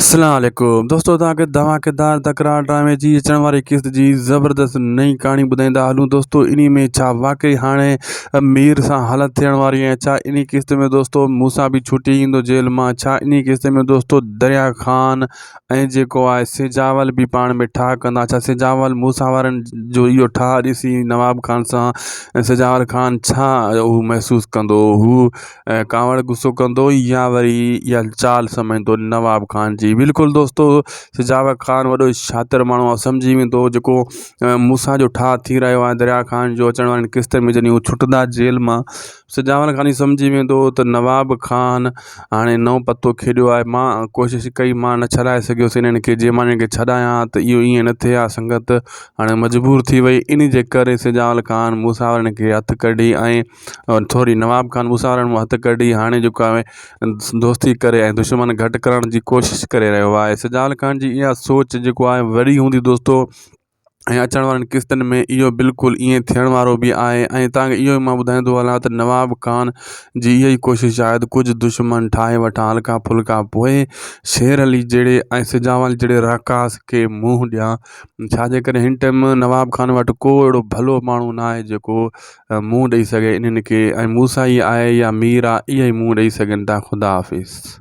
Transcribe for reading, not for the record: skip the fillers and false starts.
अस्सलाम वालेकुम दोस्तों, तव्हांखे धमाकेदार तकरार ड्रामे जी अचण वारी क़िस्त जी ज़बरदस्त नई कहानी ॿुधाईंदा हलूं। दोस्तों, इन में छा वाकई हाणे मीर सां हालत थियण वारी ऐं छा इन क़िस्त में दोस्तों मूसा भी छुटी ईंदो जेल मां? छा इन क़िस्त में दोस्तों दरिया ख़ान ऐं जेको आहे सिजावल भी पाण में ठाह कंदा? छा सिजावल मूसा वारनि जो इहो ठाह ॾिसी नवाब खान सां सिजावल खान छा हू महसूस कंदो? हू कावड़ गुस्सो कंदो या वरी इहा चाल सम्झंदो नवाब खान जी? बिल्कुल दोस्तों, सिजावल खान वॾो शातिर माण्हू आहे, सम्झी वेंदो जेको मूसा जो ठाह थी रहियो आहे दरिया खान जो अचण वारनि क़िस्त में। जॾहिं हू छुटंदा जेल मां, सिजावल खान ई सम्झी वेंदो त नवाब खान हाणे नओं पतो खेॾियो आहे। मां कोशिशि कई, मां न छॾाए सघियुसि इन्हनि खे। जे मां इन्हनि खे छॾायां त इहो ईअं न थिए हा, संगत हाणे मजबूर थी वई। इन जे करे सिजावल खान मूसा वारनि खे हथु कढी ऐं थोरी नवाब खान मूसा वारनि मां हथु कढी हाणे जेको आहे दोस्ती करे ऐं दुश्मन घटि करण जी कोशिशि करे रहियो आहे। सिजावल खान जी इहा सोच जेको आहे वॾी हूंदी दोस्तों, ऐं अचण वारनि क़िस्तनि में इहो बिल्कुलु ईअं थियण वारो बि आहे। ऐं तव्हांखे इहो मां ॿुधाईंदो हलां त नवाब खान जी इहा ई कोशिशि आहे त कुझु दुश्मन ठाहे वठां हल्का फुल्का, पोइ शेर अली जहिड़े ऐं सिजावल जहिड़े राकास खे मुंहुं ॾियां। छाजे करे हिन टाइम नवाब खान वटि को अहिड़ो भलो माण्हू न आहे जेको मुंहुं ॾेई सघे इन्हनि खे, ऐं मूसा ई आहे या मीर आहे, इहा ई मुंहुं ॾेई सघनि था। ख़ुदा हाफ़िज़।